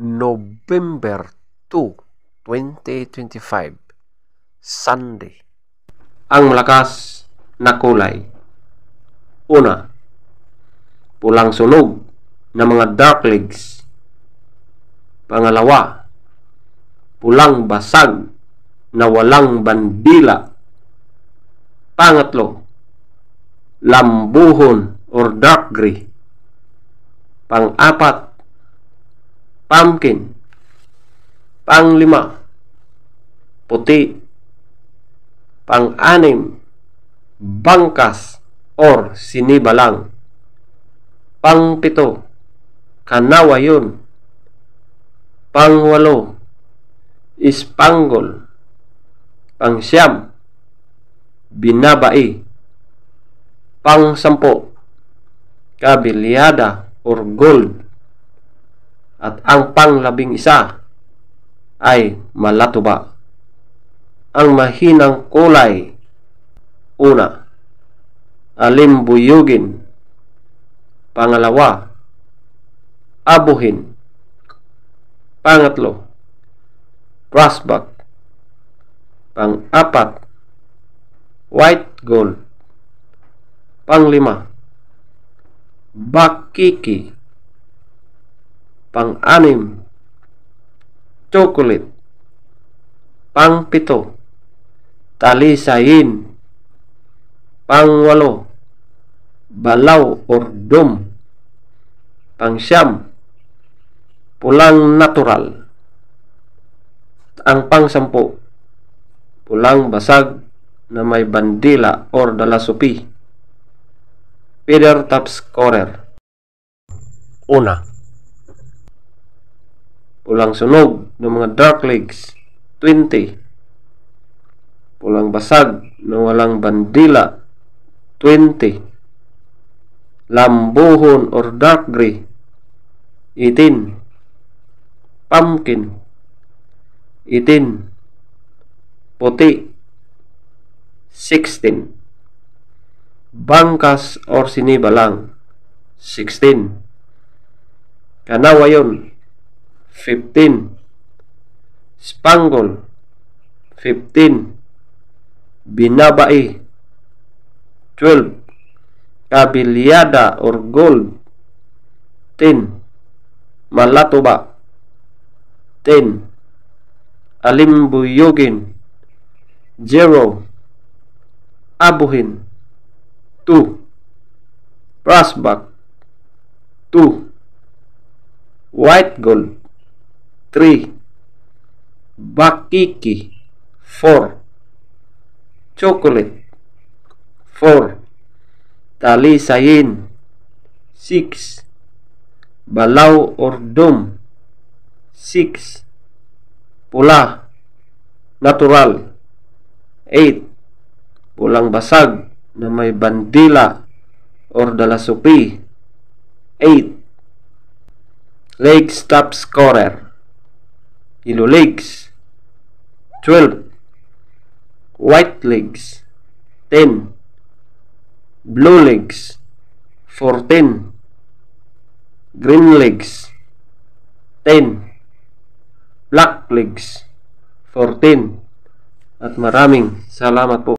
November 2, 2025, Sunday. Ang malakas na kulay. Una, pulang sunog na mga dark legs. Pangalawa, pulang basag na walang bandila. Pangatlo, lambuhon or dark gray. Pang-apat, pumpkin. Pang-lima, puti. Pang-anim, bangkas or sinibalang. Pang-pito, kanawayon. Pang-walo, ispanggol. Pang-siyam, binabai. Pang-sampo, kabilyada or gold. At ang pang-labing-isa ay malatuba. Ang mahinang kulay. Una, alimbuyugin. Pangalawa, abuhin. Pangatlo, brassback. Pang-apat, white gold. Pang-lima, bakiki. Pang-anim, chocolate. Pang-pito, talisayin. Pang-walo, balaw or dom. Pang-siyam, pulang natural. Ang pang-sampu, pulang basag na may bandila or dalasupi. Feather top scorer. Una, pulang sunog ng mga dark legs, 20. Pulang basag na walang bandila, 20. Lambuhon or dark gray, 18. Pumpkin, 18. Puti, 16. Bangkas or sinibalang, 16. Kanawayon, 15. Spangle, 15. Binabai, 12. Kabilyada or gold, 10. Malatuba, 10. Alimbuyugin, 0. Abuhin, 2. Brassback, 2. White gold, 3. Bakiki, 4. Chocolate, 4. Talisayin, 6. Balaw or dom, 6. Pula, natural, 8. Pulang basag na may bandila or dalasupi, 8. Legs top scorer. Yellow legs, 12. White legs, 10. Blue legs, 14. Green legs, 10. Black legs, 14. At maraming salamat po.